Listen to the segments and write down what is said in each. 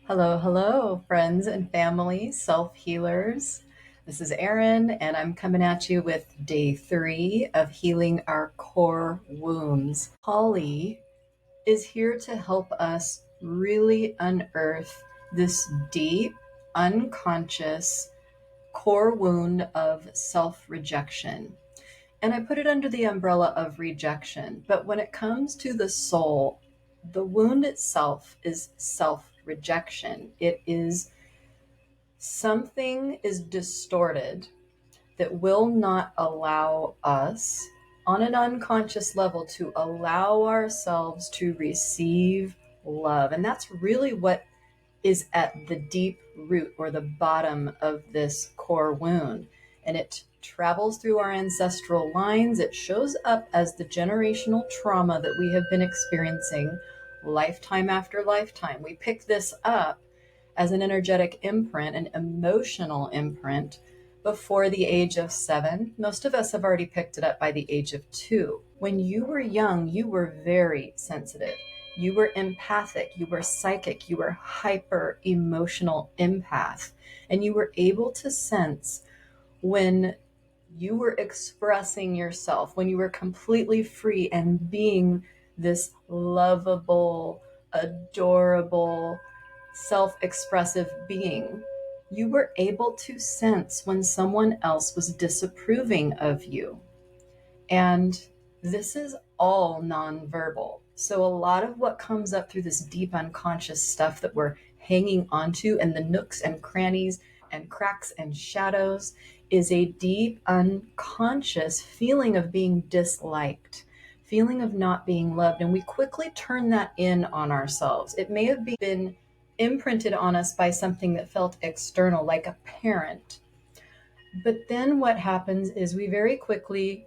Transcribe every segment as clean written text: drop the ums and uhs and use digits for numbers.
Hello, hello, friends and family, self-healers. This is Erin, and I'm coming at you with day 3 of healing our core wounds. Holly is here to help us really unearth this deep, unconscious core wound of self-rejection. And I put it under the umbrella of rejection. But when it comes to the soul, the wound itself is self rejection. It is something is distorted that will not allow us on an unconscious level to allow ourselves to receive love. And that's really what is at the deep root or the bottom of this core wound. And it travels through our ancestral lines. It shows up as the generational trauma that we have been experiencing lifetime after lifetime. We pick this up as an energetic imprint, an emotional imprint, before the age of 7. Most of us have already picked it up by the age of 2. When you were young, you were very sensitive. You were empathic, you were psychic, you were hyper emotional empath, and you were able to sense when you were expressing yourself, when you were completely free and being this lovable, adorable, self-expressive being. You were able to sense when someone else was disapproving of you. And this is all nonverbal. So a lot of what comes up through this deep unconscious stuff that we're hanging onto and the nooks and crannies and cracks and shadows is a deep unconscious feeling of being disliked, feeling of not being loved. And we quickly turn that in on ourselves. It may have been imprinted on us by something that felt external, like a parent. But then what happens is we very quickly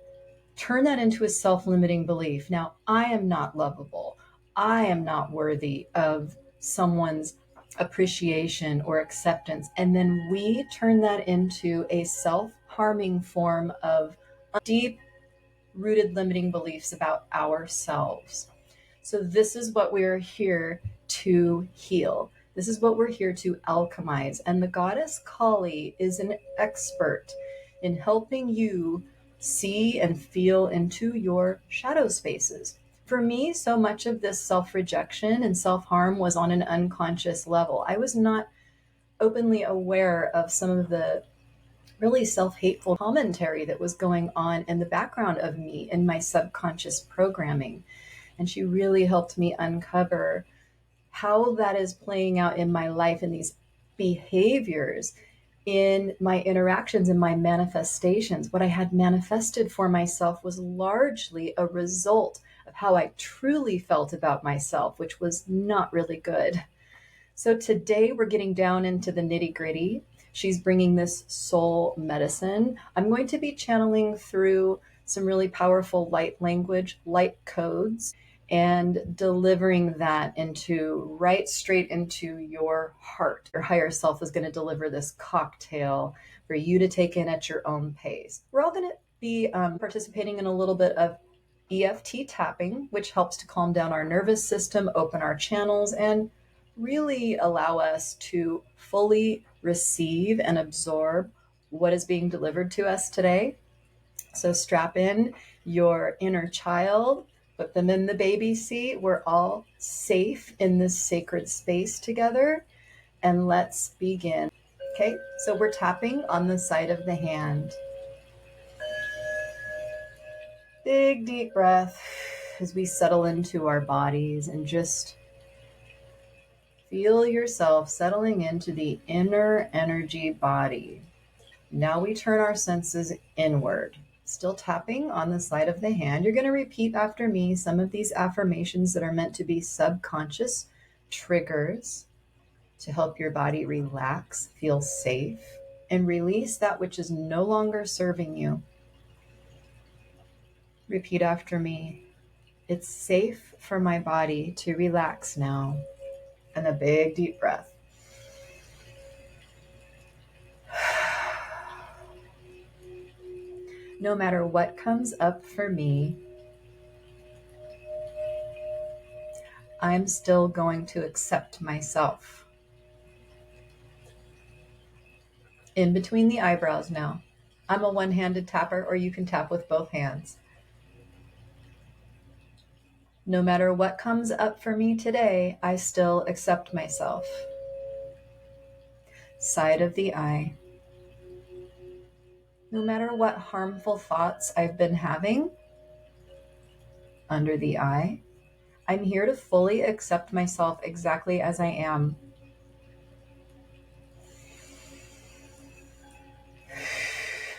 turn that into a self-limiting belief. Now, I am not lovable. I am not worthy of someone's appreciation or acceptance. And then we turn that into a self-harming form of deep rooted limiting beliefs about ourselves. So this is what we're here to heal. This is what we're here to alchemize. And the goddess Kali is an expert in helping you see and feel into your shadow spaces. For me, so much of this self-rejection and self-harm was on an unconscious level. I was not openly aware of some of the really self-hateful commentary that was going on in the background of me in my subconscious programming. And she really helped me uncover how that is playing out in my life and these behaviors in my interactions and my manifestations. What I had manifested for myself was largely a result of how I truly felt about myself, which was not really good. So today we're getting down into the nitty gritty. She's bringing this soul medicine. I'm going to be channeling through some really powerful light language, light codes, and delivering that into right straight into your heart. Your higher self is going to deliver this cocktail for you to take in at your own pace. We're all going to be participating in a little bit of EFT tapping, which helps to calm down our nervous system, open our channels, and really allow us to fully receive and absorb what is being delivered to us today. So strap in your inner child, put them in the baby seat. We're all safe in this sacred space together. And let's begin. Okay, so we're tapping on the side of the hand. Big deep breath as we settle into our bodies and just feel yourself settling into the inner energy body. Now we turn our senses inward. Still tapping on the side of the hand. You're going to repeat after me some of these affirmations that are meant to be subconscious triggers to help your body relax, feel safe, and release that which is no longer serving you. Repeat after me. It's safe for my body to relax now. And a big deep breath. No matter what comes up for me, I'm still going to accept myself. in between the eyebrows now. I'm a one-handed tapper, or you can tap with both hands. No matter what comes up for me today, I still accept myself. Side of the eye. No matter what harmful thoughts I've been having, under the eye, I'm here to fully accept myself exactly as I am.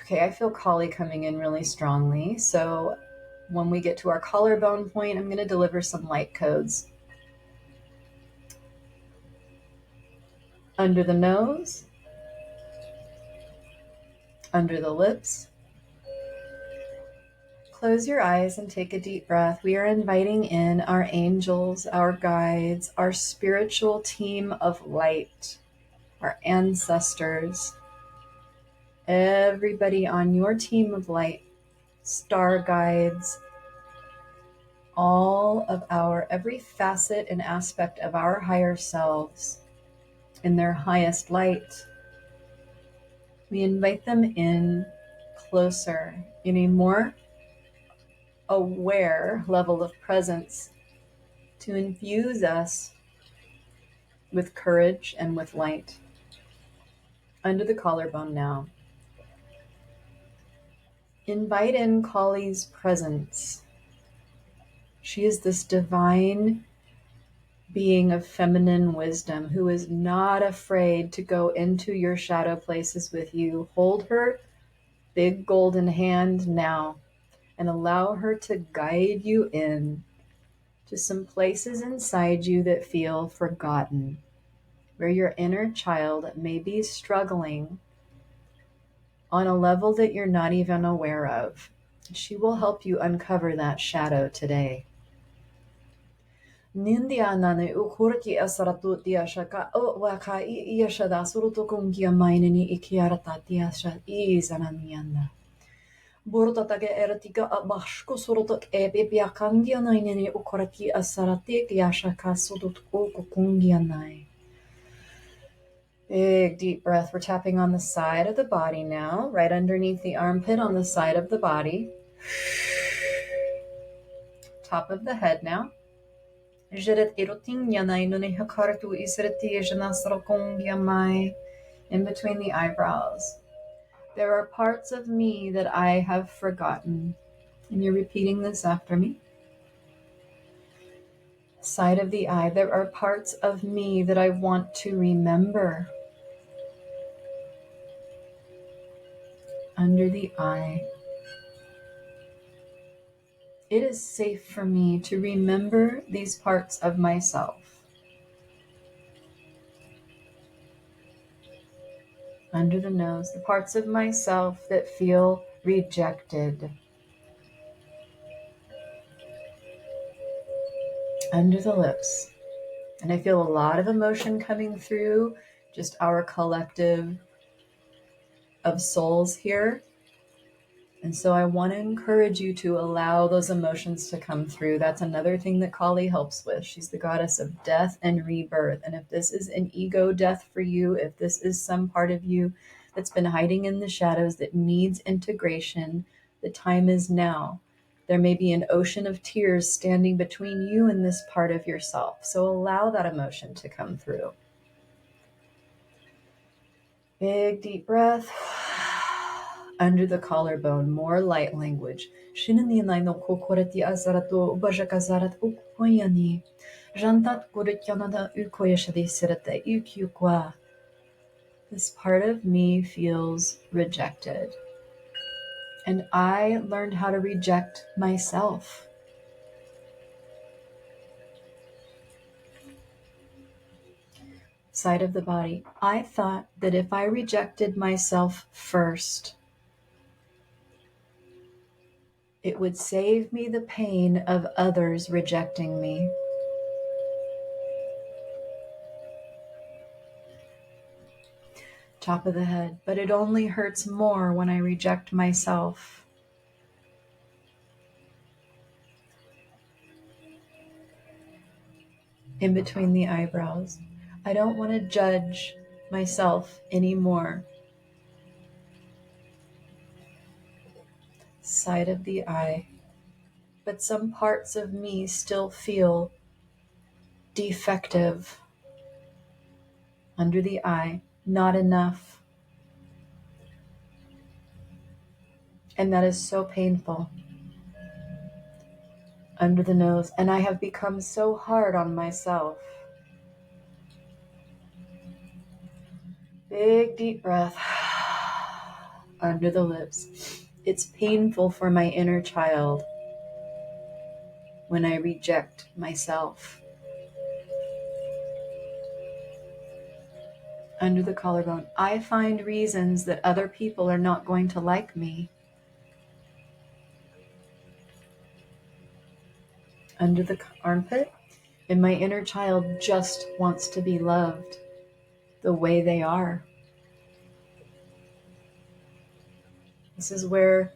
Okay, I feel Kali coming in really strongly. So when we get to our collarbone point, I'm going to deliver some light codes. Under the nose, under the lips. Close your eyes and take a deep breath. We are inviting in our angels, our guides, our spiritual team of light, our ancestors, everybody on your team of light, star guides, all of every facet and aspect of our higher selves in their highest light. We invite them in closer, in a more aware level of presence, to infuse us with courage and with light. Under the collarbone now. Invite in Kali's presence. She is this divine being of feminine wisdom who is not afraid to go into your shadow places with you. Hold her big golden hand now and allow her to guide you in to some places inside you that feel forgotten, where your inner child may be struggling on a level that you're not even aware of. She will help you uncover that shadow today. Nindianane ukurki asaratu diashaka o waka iashada suruto kungia mainini ikiarata diasha izanamianda. Burtatage eratika abashko surutok ebibiakangia nainini ukuraki asarati diashaka sudut ukukungianai. Big deep breath. We're tapping on the side of the body now, right underneath the armpit on the side of the body. Top of the head now. In between the eyebrows. There are parts of me that I have forgotten. And you're repeating this after me. Side of the eye. There are parts of me that I want to remember. Under the eye. It is safe for me to remember these parts of myself. Under the nose, the parts of myself that feel rejected. Under the lips. And I feel a lot of emotion coming through, just our collective of souls here. And so I want to encourage you to allow those emotions to come through. That's another thing that Kali helps with. She's the goddess of death and rebirth. And if this is an ego death for you, if this is some part of you that's been hiding in the shadows that needs integration, the time is now. There may be an ocean of tears standing between you and this part of yourself. So allow that emotion to come through. Big deep breath. Under the collarbone, more light language. This part of me feels rejected. And I learned how to reject myself. Side of the body. I thought that if I rejected myself first, it would save me the pain of others rejecting me. Top of the head. But it only hurts more when I reject myself. In between the eyebrows. I don't want to judge myself anymore. side of the eye, but some parts of me still feel defective. Under the eye, not enough. And that is so painful. Under the nose, and I have become so hard on myself. Big deep breath. Under the lips. It's painful for my inner child when I reject myself. Under the collarbone, I find reasons that other people are not going to like me. Under the armpit, and my inner child just wants to be loved the way they are. This is where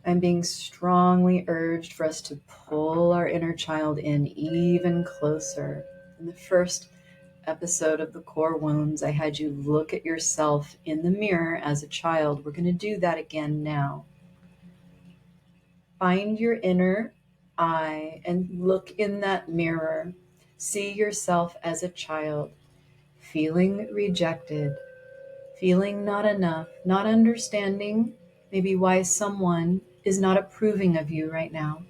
I'm being strongly urged for us to pull our inner child in even closer. In the first episode of the Core Wounds, I had you look at yourself in the mirror as a child. We're going to do that again now. Find your inner eye and look in that mirror. See yourself as a child, feeling rejected, feeling not enough, not understanding maybe why someone is not approving of you right now.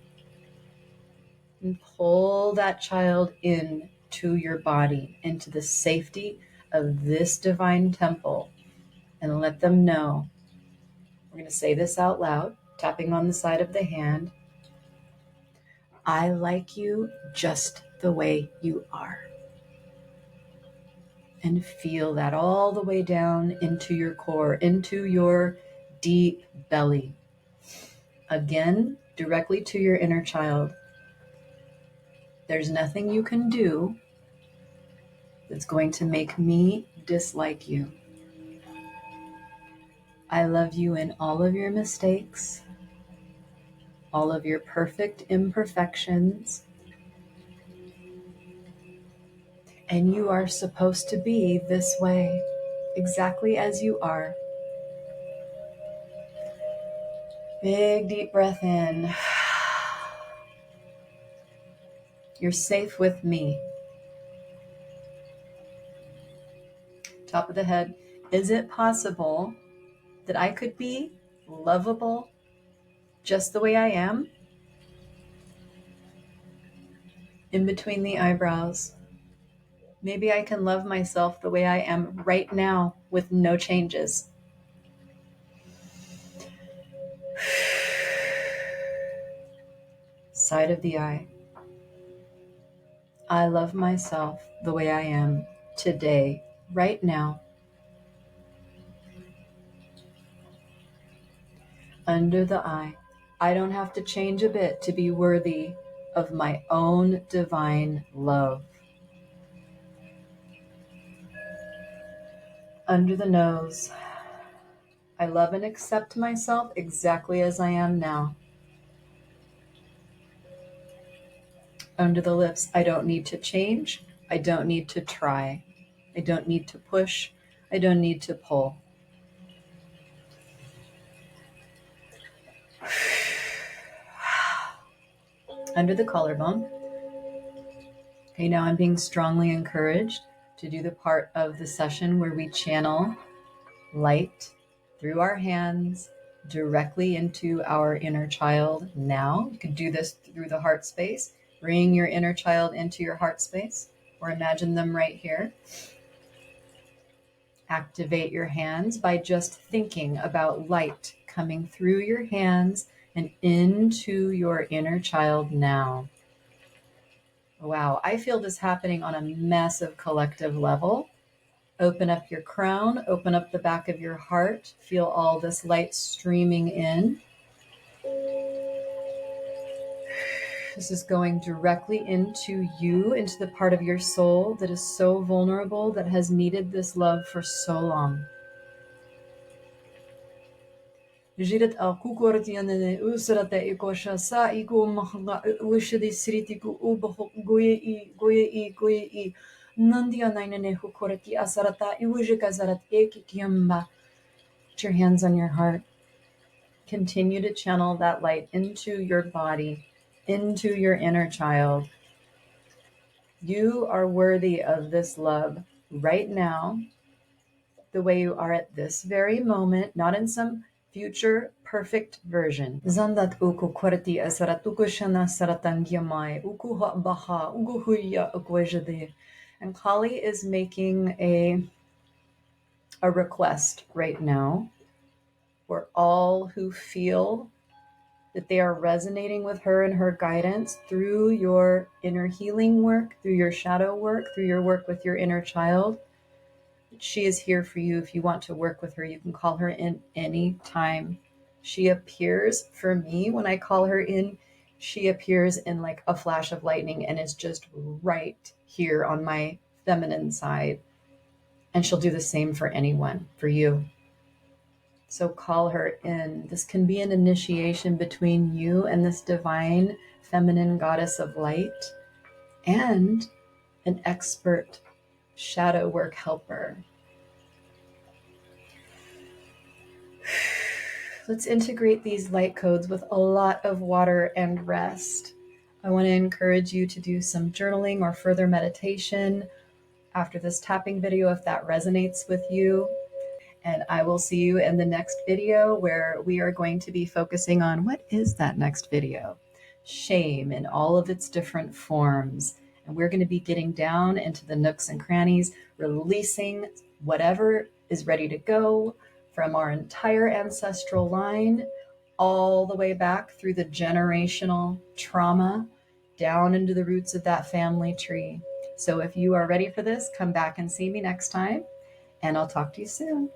And pull that child in to your body, into the safety of this divine temple, and let them know. We're going to say this out loud, tapping on the side of the hand. I like you just the way you are. And feel that all the way down into your core, into your deep belly. Again, directly to your inner child. There's nothing you can do that's going to make me dislike you. I love you in all of your mistakes, all of your perfect imperfections, and you are supposed to be this way, exactly as you are. Big deep breath in. You're safe with me. Top of the head. Is it possible that I could be lovable just the way I am? In between the eyebrows. Maybe I can love myself the way I am right now with no changes. Side of the eye. I love myself the way I am today, right now. Under the eye. I don't have to change a bit to be worthy of my own divine love. Under the nose. I love and accept myself exactly as I am now. Under the lips. I don't need to change. I don't need to try. I don't need to push. I don't need to pull. Under the collarbone. Okay, now I'm being strongly encouraged to do the part of the session where we channel light through our hands directly into our inner child now. You can do this through the heart space. Bring your inner child into your heart space, or imagine them right here. Activate your hands by just thinking about light coming through your hands and into your inner child now. Wow, I feel this happening on a massive collective level. Open up your crown, open up the back of your heart. Feel all this light streaming in. This is going directly into you, into the part of your soul that is so vulnerable, that has needed this love for so long. Jirat kukortianene usrata ikosha sa iku mahla ushidi sritiku ubaho goye nandia nainene hukorati asarata iwujika zarat ekikiamba. Put your hands on your heart. Continue to channel that light into your body, into your inner child. You are worthy of this love right now, the way you are at this very moment, not in some future perfect version. Zandat uku kwarti asarat uku shana saratangyamai uku ha baha uku huya ukwajade. And Kali is making a request right now for all who feel that they are resonating with her and her guidance through your inner healing work, through your shadow work, through your work with your inner child. She is here for you. If you want to work with her, you can call her in any time. She appears for me when I call her in. She appears in like a flash of lightning and is just right here on my feminine side. And she'll do the same for anyone, for you. So call her in. This can be an initiation between you and this divine feminine goddess of light and an expert shadow work helper. Let's integrate these light codes with a lot of water and rest. I want to encourage you to do some journaling or further meditation after this tapping video if that resonates with you. And I will see you in the next video, where we are going to be focusing on, what is that next video? Shame in all of its different forms. And we're going to be getting down into the nooks and crannies, releasing whatever is ready to go from our entire ancestral line, all the way back through the generational trauma, down into the roots of that family tree. So if you are ready for this, come back and see me next time, and I'll talk to you soon.